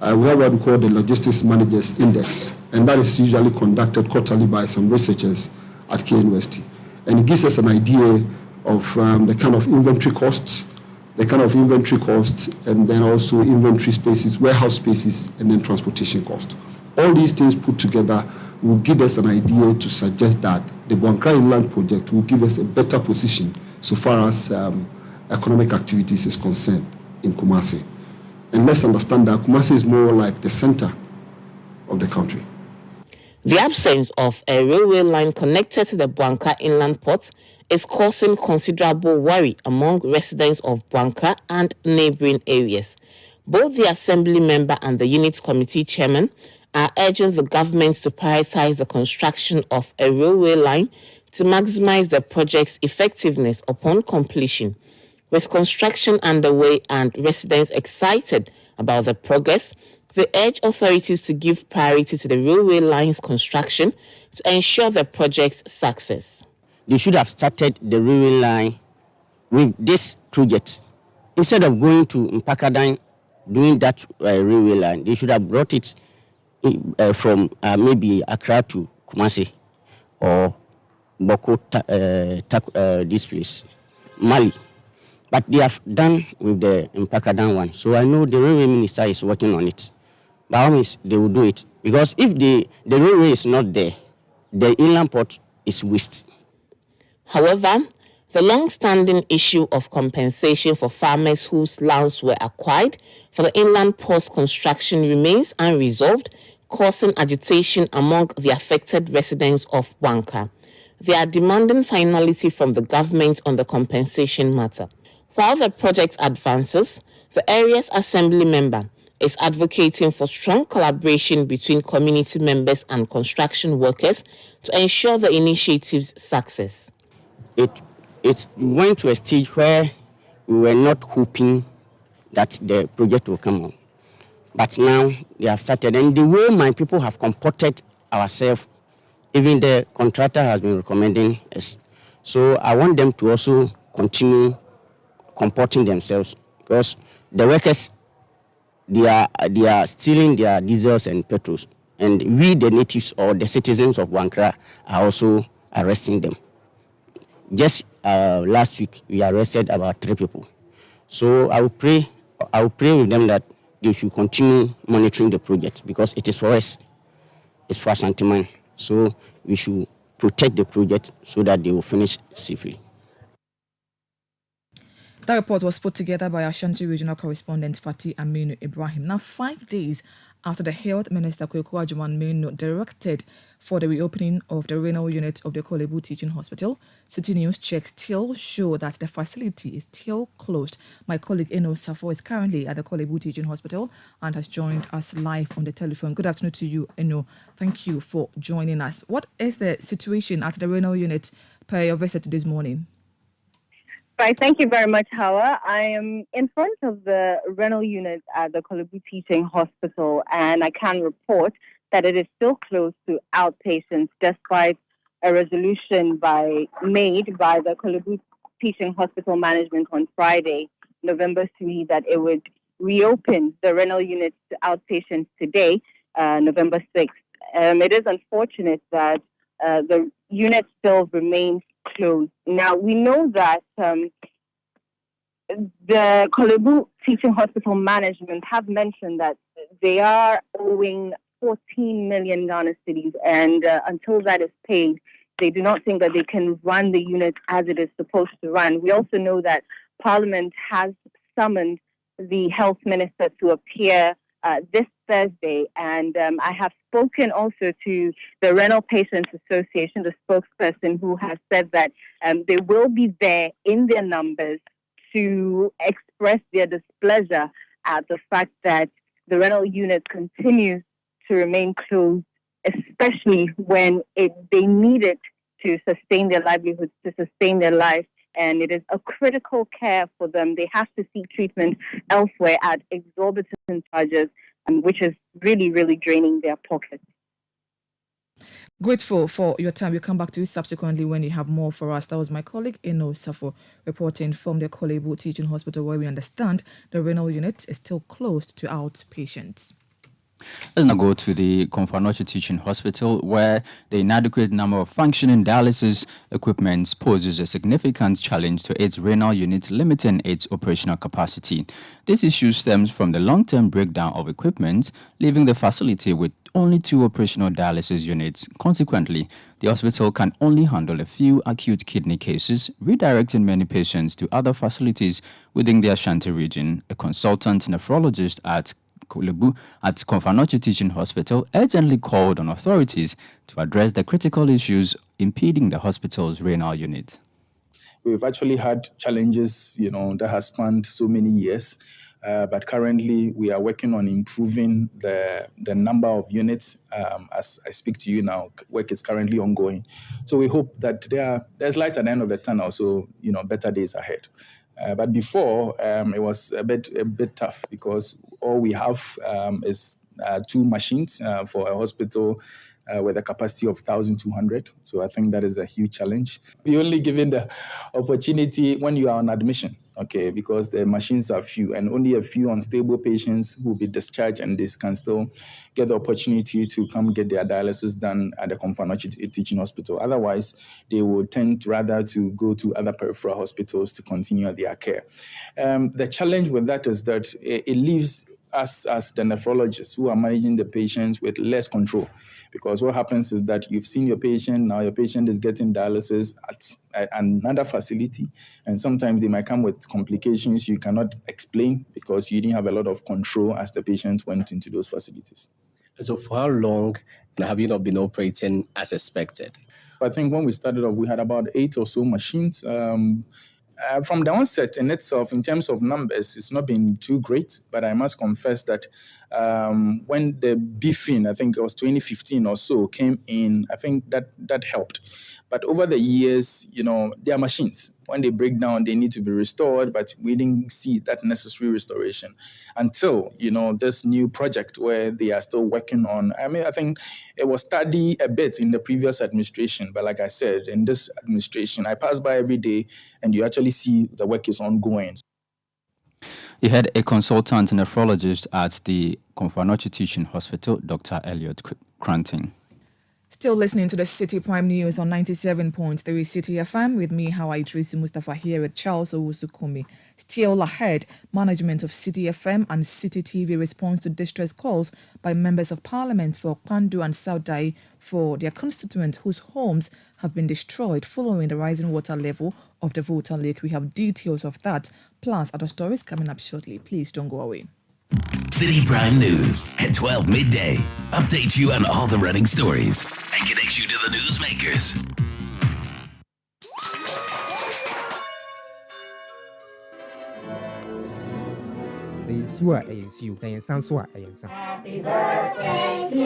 we have what we call the Logistics Managers Index, and that is usually conducted quarterly by some researchers at KNUST. And it gives us an idea of the kind of inventory costs, and then also inventory spaces, warehouse spaces, and then transportation costs. All these things put together will give us an idea to suggest that the Buanka Inland project will give us a better position so far as economic activities is concerned in Kumasi. And let's understand that Kumasi is more like the center of the country. The absence of a railway line connected to the Buanka Inland Port is causing considerable worry among residents of Buanka and neighboring areas. Both the Assembly member and the Unit Committee chairman are urging the government to prioritize the construction of a railway line to maximize the project's effectiveness upon completion. With construction underway and residents excited about the progress, they urge authorities to give priority to the railway line's construction to ensure the project's success. They should have started the railway line with this project. Instead of going to Mpakadan doing that railway line, they should have brought it from maybe Accra to Kumasi or Boko, this place, Mali. But they have done with the Mpakadan one. So I know the railway minister is working on it. By all means, they will do it. Because if the railway is not there, the inland port is waste. However, the long-standing issue of compensation for farmers whose lands were acquired for the inland port's construction remains unresolved, causing agitation among the affected residents of Wanka. They are demanding finality from the government on the compensation matter. While the project advances, the area's assembly member is advocating for strong collaboration between community members and construction workers to ensure the initiative's success. It went to a stage where we were not hoping that the project will come on. But now they have started, and the way my people have comported ourselves, even the contractor has been recommending us. So I want them to also continue comporting themselves, because the workers, they are stealing their diesels and petrols, and we, the natives or the citizens of Wankra, are also arresting them. Just last week, we arrested about 3 people. So I will pray with them that they should continue monitoring the project, because it is for us. It's for Santiman. So we should protect the project so that they will finish safely. That report was put together by Ashanti Regional Correspondent Fatih Aminu Ibrahim. Now, 5 days after the Health Minister Kweku Ajuman directed for the reopening of the renal unit of the Kolebu Teaching Hospital, City News checks still show that the facility is still closed. My colleague Eno Safo is currently at the Kolebu Teaching Hospital and has joined us live on the telephone. Good afternoon to you, Eno. Thank you for joining us. What is the situation at the renal unit per your visit this morning? Right, thank you very much, Hawa. I am in front of the renal unit at the Kolebu Teaching Hospital, and I can report that it is still closed to outpatients despite a resolution made by the Kolebu Teaching Hospital management on Friday, November 3, that it would reopen the renal units to outpatients today, November 6th. It is unfortunate that the unit still remains closed. Now, we know that the Kolebu Teaching Hospital management have mentioned that they are owing 14 million Ghana cedis, and until that is paid, they do not think that they can run the unit as it is supposed to run. We also know that Parliament has summoned the health minister to appear this Thursday, and I have spoken also to the Renal Patients Association, the spokesperson, who has said that they will be there in their numbers to express their displeasure at the fact that the renal unit continues to remain closed, especially when they need it to sustain their livelihoods, to sustain their life. And it is a critical care for them. They have to seek treatment elsewhere at exorbitant charges, which is really, really draining their pockets. Grateful for your time. We'll come back to you subsequently when you have more for us. That was my colleague Eno Safo reporting from the Kolebu Teaching Hospital, where we understand the renal unit is still closed to outpatients. Let's now go to the Komfanoche Teaching Hospital, where the inadequate number of functioning dialysis equipment poses a significant challenge to its renal unit, limiting its operational capacity. This issue stems from the long-term breakdown of equipment, leaving the facility with only 2 operational dialysis units. Consequently, the hospital can only handle a few acute kidney cases, redirecting many patients to other facilities within the Ashanti region. A consultant nephrologist at Komfanoche Teaching Hospital urgently called on authorities to address the critical issues impeding the hospital's renal unit. We've actually had challenges, that has spanned so many years, but currently we are working on improving the number of units. As I speak to you now, work is currently ongoing. So we hope that there's light at the end of the tunnel, so better days ahead. But before, it was a bit tough because all we have is 2 machines for a hospital with a capacity of 1,200. So I think that is a huge challenge. You're only given the opportunity when you are on admission, okay, because the machines are few and only a few unstable patients who will be discharged, and they can still get the opportunity to come get their dialysis done at the Komfo Teaching Hospital. Otherwise, they will tend rather to go to other peripheral hospitals to continue their care. The challenge with that is that it leaves us as the nephrologists who are managing the patients with less control. Because what happens is that you've seen your patient, now your patient is getting dialysis at another facility, and sometimes they might come with complications you cannot explain because you didn't have a lot of control as the patient went into those facilities. So for how long have you not been operating as expected? I think when we started off, we had about 8 or so machines. From the onset in itself, in terms of numbers, it's not been too great, but I must confess that when the beefing, I think it was 2015 or so, came in, I think that helped. But over the years, they are machines. When they break down, they need to be restored, but we didn't see that necessary restoration until, this new project where they are still working on. I think it was studied a bit in the previous administration, but like I said, in this administration, I pass by every day and you actually see the work is ongoing. You had a consultant nephrologist at the Komfo Teaching Hospital, Dr. Elliot Cranting. Still listening to the Citi Prime News on 97.3 Citi FM with me, Hawa Idrisi Mustafa, here with Charles Owusukumi. Still ahead, management of Citi FM and Citi TV responds to distress calls by members of parliament for Kpandu and Saudai for their constituents whose homes have been destroyed following the rising water level of the Volta Lake. We have details of that, plus other stories coming up shortly. Please don't go away. Citi Prime News at 12 midday updates you on all the running stories and connects you to the newsmakers. Happy birthday to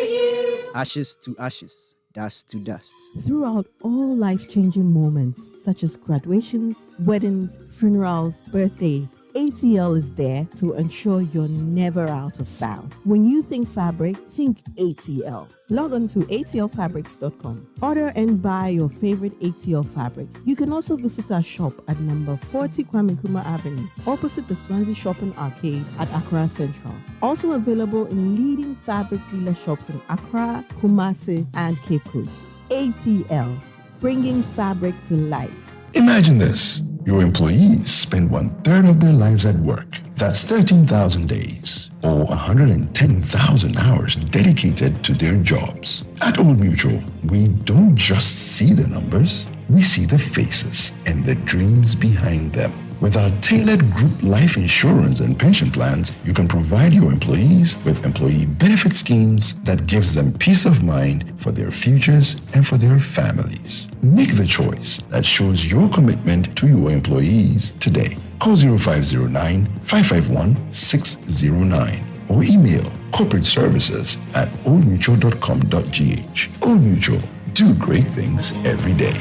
you. Ashes to ashes, dust to dust. Throughout all life-changing moments such as graduations, weddings, funerals, birthdays, ATL is there to ensure you're never out of style. When you think fabric, think ATL. Log on to atlfabrics.com. Order and buy your favorite ATL fabric. You can also visit our shop at number 40 Kwame Nkrumah Avenue, opposite the Swansea Shopping Arcade at Accra Central. Also available in leading fabric dealer shops in Accra, Kumasi, and Cape Coast. ATL, bringing fabric to life. Imagine this. Your employees spend 1/3 of their lives at work. That's 13,000 days or 110,000 hours dedicated to their jobs. At Old Mutual, we don't just see the numbers, we see the faces and the dreams behind them. With our tailored group life insurance and pension plans, you can provide your employees with employee benefit schemes that gives them peace of mind for their futures and for their families. Make the choice that shows your commitment to your employees today. Call 0509-551-609 or email corporate services at oldmutual.com.gh. Old Mutual, do great things every day.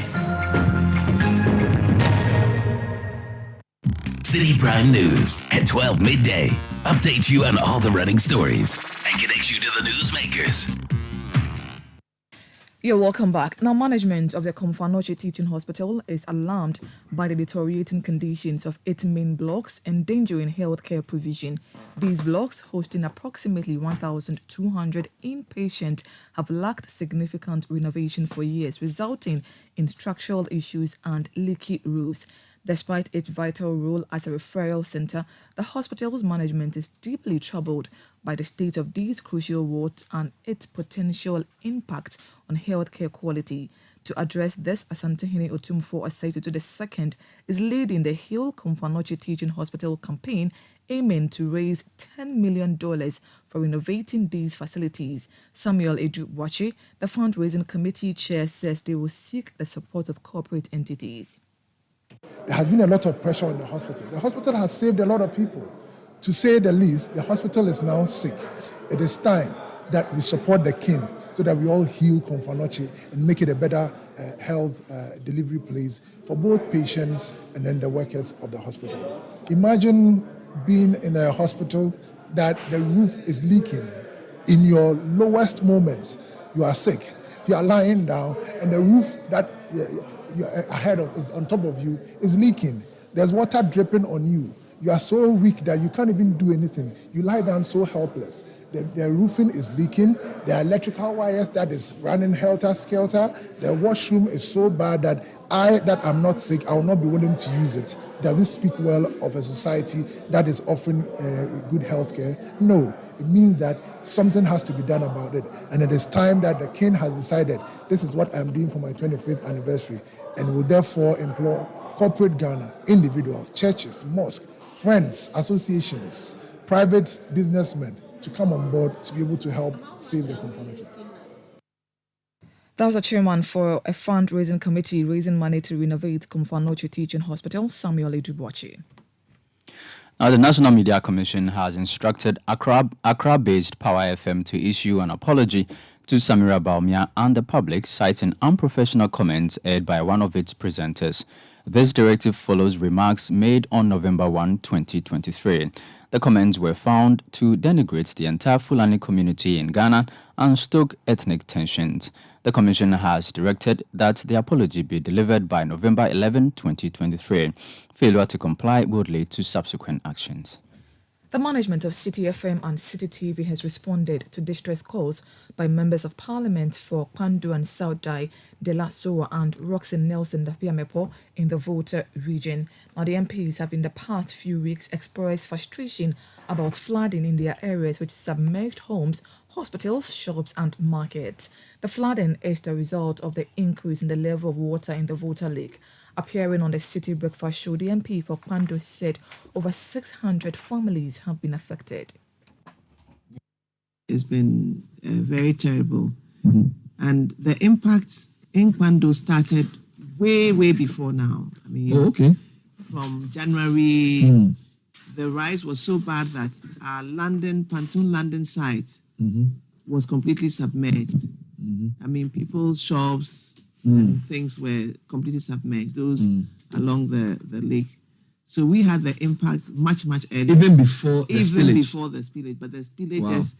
Citi Prime News at 12 midday updates you on all the running stories and connects you to the newsmakers. You're welcome back. Now, management of the Komfo Teaching Hospital is alarmed by the deteriorating conditions of its main blocks, endangering healthcare provision. These blocks, hosting approximately 1,200 inpatients, have lacked significant renovation for years, resulting in structural issues and leaky roofs. Despite its vital role as a referral center, the hospital's management is deeply troubled by the state of these crucial wards and its potential impact on healthcare quality. To address this, Asantehene Otumfo Asaitu II is leading the Hill Komfo Teaching Hospital campaign aiming to raise $10 million for renovating these facilities. Samuel Edu-Wachi, the fundraising committee chair, says they will seek the support of corporate entities. There has been a lot of pressure on the hospital. The hospital has saved a lot of people. To say the least, the hospital is now sick. It is time that we support the king so that we all heal Komfo and make it a better health delivery place for both patients and then the workers of the hospital. Imagine being in a hospital that the roof is leaking in your lowest moments. you are sick. You are lying down, and the roof that you're ahead of is on top of you is leaking. There's water dripping on you. You are so weak that you can't even do anything. You lie down so helpless. The roofing is leaking. The electrical wires that is running helter-skelter. The washroom is so bad that I'm not sick, I will not be willing to use it. Does it speak well of a society that is offering good health care? No. It means that something has to be done about it. And it is time that the king has decided, this is what I'm doing for my 25th anniversary, and will therefore implore corporate Ghana, individuals, churches, mosques, friends, associations, private businessmen to come on board to be able to help save the community. That was a chairman for a fundraising committee raising money to renovate Kumfanoche Teaching Hospital, Samuel Edubuachi. Now, the National Media Commission has instructed Accra-based Power FM to issue an apology to Samira Baumia and the public, citing unprofessional comments aired by one of its presenters. This directive follows remarks made on November 1, 2023. The comments were found to denigrate the entire Fulani community in Ghana and stoke ethnic tensions. The Commission has directed that the apology be delivered by November 11, 2023. Failure to comply would lead to subsequent actions. The management of Citi FM and Citi TV has responded to distress calls by members of Parliament for Kpando and South Dai, De La Soa and Roxanne Nelson Dapiamepo in the Volta region. Now, the MPs have in the past few weeks expressed frustration about flooding in their areas which submerged homes, hospitals, shops and markets. The flooding is the result of the increase in the level of water in the Volta Lake. Appearing on the City Breakfast Show, the MP for Kpando said over 600 families have been affected. It's been very terrible. And the impact in Kpando started way before now. I mean, from January, the rise was so bad that our Pontoon London site was completely submerged. I mean, people's shops and things were completely submerged, those along the lake. So we had the impact much earlier. Even before the spillage, but the spillage just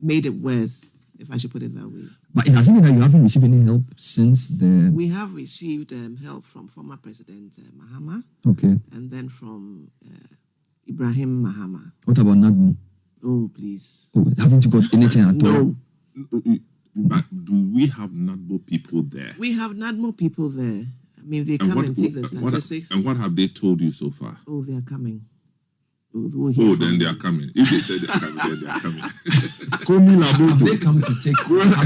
made it worse, if I should put it that way. But it hasn't been that you haven't received any help since the... We have received help from former President Mahama. Okay. And then from Ibrahim Mahama. What about NADMO? Oh, please. Oh, haven't you got anything at all? No. But do we have NADMO people there? We have NADMO people there. I mean, they come and take the statistics. And what have they told you so far? Oh, they are coming. Then they are coming. If they say they are coming, then they are coming. Have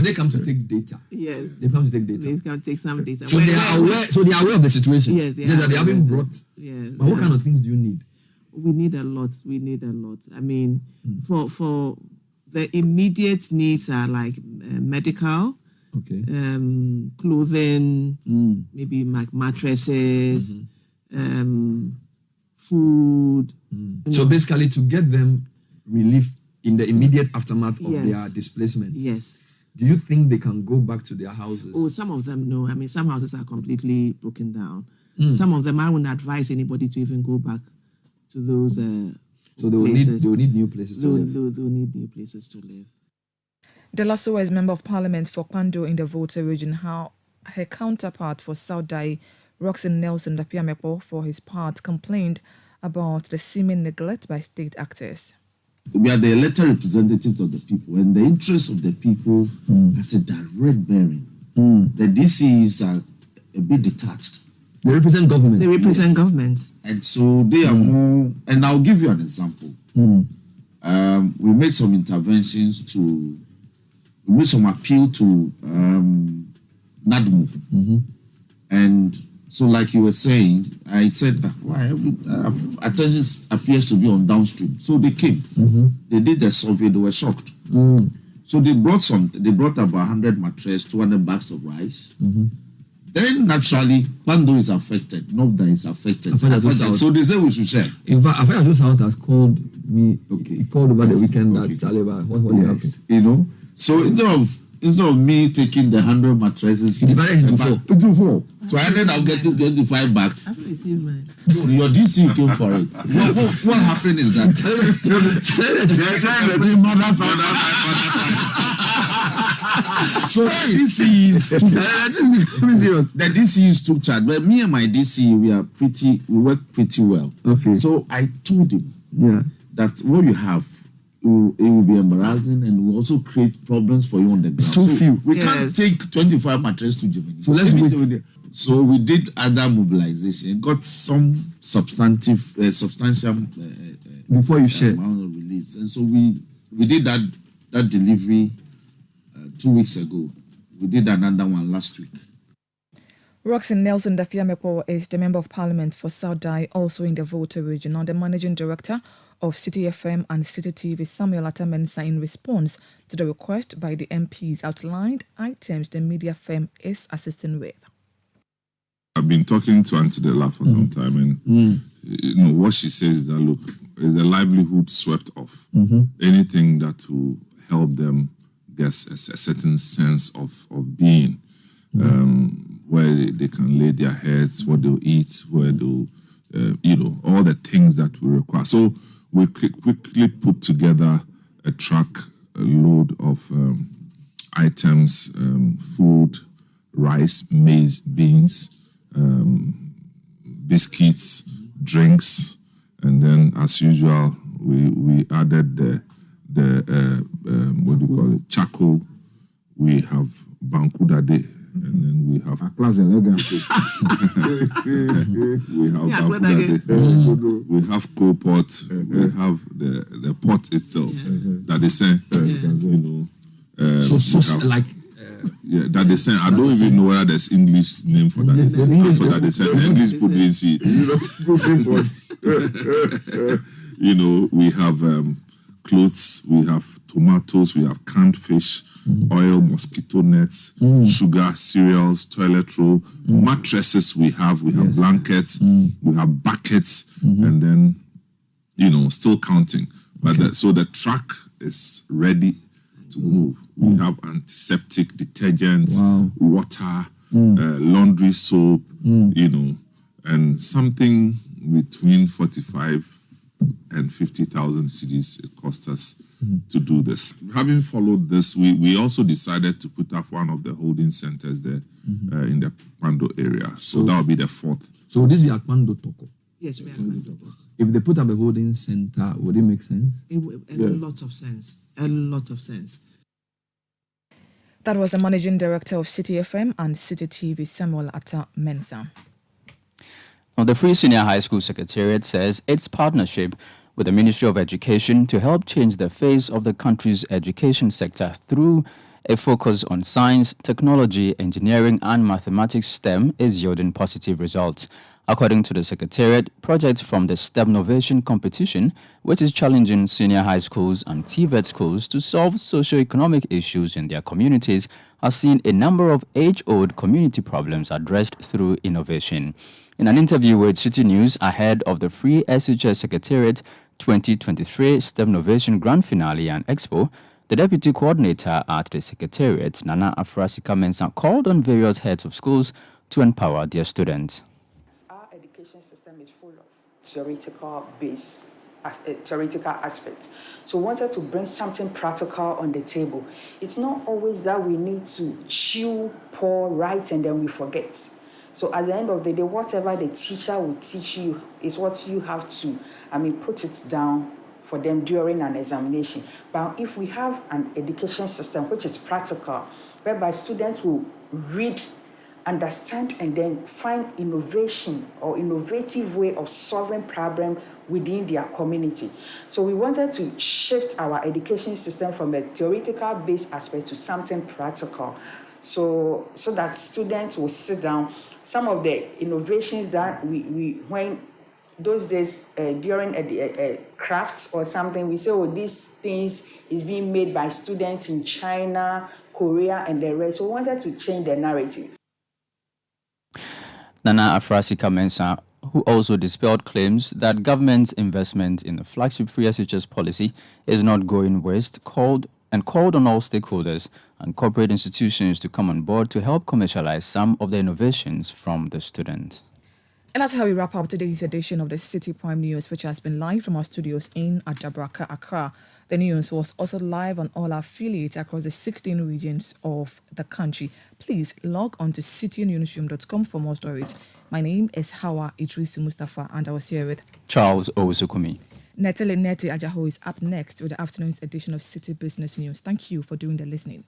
they come to take data? Yes. They've come to take data. They've come to take some data. So they are aware of the situation. Yes, they are. They haven't brought. Yes. But what kind of things do you need? We need a lot. I mean, for the immediate needs are like medical, clothing, maybe like mattresses, food. So basically, to get them relief in the immediate aftermath of their displacement. Yes. Do you think they can go back to their houses? Oh, some of them, no. I mean, some houses are completely broken down. Some of them, I wouldn't advise anybody to even go back to those So they will need new places to live. They will need new places to live. De La Soa is Member of Parliament for Kpando in the Volta region. Her counterpart for South Dai, Roxanne Nelson Dapiamepo, for his part, complained about the seeming neglect by state actors. We are the elected representatives of the people, and the interests of the people has a direct bearing. The DCs are a bit detached. They represent government. They represent government. And so they are more, and I'll give you an example. We made some interventions we made some appeal to NADMO. And so like you were saying, I said, attention appears to be on downstream. So they came. They did the survey, they were shocked. So they brought about 100 mattresses, 200 bags of rice. Then naturally, Kpando is affected. Novda is affected. So they say we should share. In fact, Afanya South has called me. He called over the weekend that Chaleba. What happened? You know. So instead of me taking the 100 mattresses, he divided into four. So I ended up getting 25 bags. I've received mine. Your DC came for it. What happened is that So DC is the DC is too charged. But me and my DC, we work pretty well. Okay. So I told him that what you have, it will be embarrassing and will also create problems for you on the ground. It's too few. We can't take 25 mattresses to Germany. So let's wait. So we did other mobilization, got some substantial before you share amount of reliefs, and so we did that delivery 2 weeks ago. We did another one last week. Roxanne Nelson Dafiamepo is the Member of Parliament for South Dai, also in the Volta region, and the Managing Director of Citi FM and Citi TV, Samuel Atamensa, in response to the request by the MPs, outlined items the media firm is assisting with. I've been talking to Auntie Dela for some time, and what she says is that, look, is the livelihood swept off. Anything that will help them get a certain sense of being, where they can lay their heads, what they'll eat, where they'll, all the things that we require. So we quickly put together a load of items, food, rice, maize, beans, biscuits, drinks, and then, as usual, we added the what do you call it, charcoal. We have bankudade, and then we have we have bankudade. We have coal pot. We have the pot itself that they say, that they say. I don't even know whether there's English name for that. That's what they said. The English put in see. We have clothes, we have tomatoes, we have canned fish, oil, mosquito nets, sugar, cereals, toilet roll, mattresses. We have blankets, we have buckets, and then still counting. But so the truck is ready to move. We have antiseptic detergents, water, laundry soap, and something between 45 and 50,000 cedis it cost us to do this. Having followed this, we also decided to put up one of the holding centers there in the Pando area. So that will be the fourth. So this is Akpando Toko. Yes, we are Toko. If they put up a holding center, would it make sense? A lot of sense. A lot of sense. That was the Managing Director of Citi FM and Citi TV, Samuel Atamensa. Now, the Free Senior High School Secretariat says its partnership with the Ministry of Education to help change the face of the country's education sector through a focus on science, technology, engineering, and mathematics STEM is yielding positive results. According to the Secretariat, projects from the STEM Innovation Competition, which is challenging senior high schools and TVET schools to solve socio-economic issues in their communities, have seen a number of age-old community problems addressed through innovation. In an interview with City News ahead of the Free SHS Secretariat 2023 STEM Innovation Grand Finale and Expo, the Deputy Coordinator at the Secretariat, Nana Afrasika Mensah, called on various heads of schools to empower their students. Our education system is full of theoretical aspects. So we wanted to bring something practical on the table. It's not always that we need to chew, pour, write, and then we forget. So at the end of the day, whatever the teacher will teach you is what you have to, put it down for them during an examination. But if we have an education system which is practical, whereby students will read, understand, and then find innovation or innovative way of solving problems within their community. So we wanted to shift our education system from a theoretical-based aspect to something practical. So that students will sit down. Some of the innovations that we when those days during a crafts or something, we say, these things is being made by students in China, Korea, and the rest. So we wanted to change the narrative. Nana Afrasika Mensah, who also dispelled claims that government's investment in the flagship Free SHS policy is not going waste, called on all stakeholders and corporate institutions to come on board to help commercialize some of the innovations from the students. And that's how we wrap up today's edition of the Citi Prime News, which has been live from our studios in Ajabraka, Accra. The news was also live on all our affiliates across the 16 regions of the country. Please log on to citinewsroom.com for more stories. My name is Hawa Idrisu Mustafa, and I was here with Charles Owusukumi. Netele Neti Ajaho is up next with the afternoon's edition of Citi Business News. Thank you for doing the listening.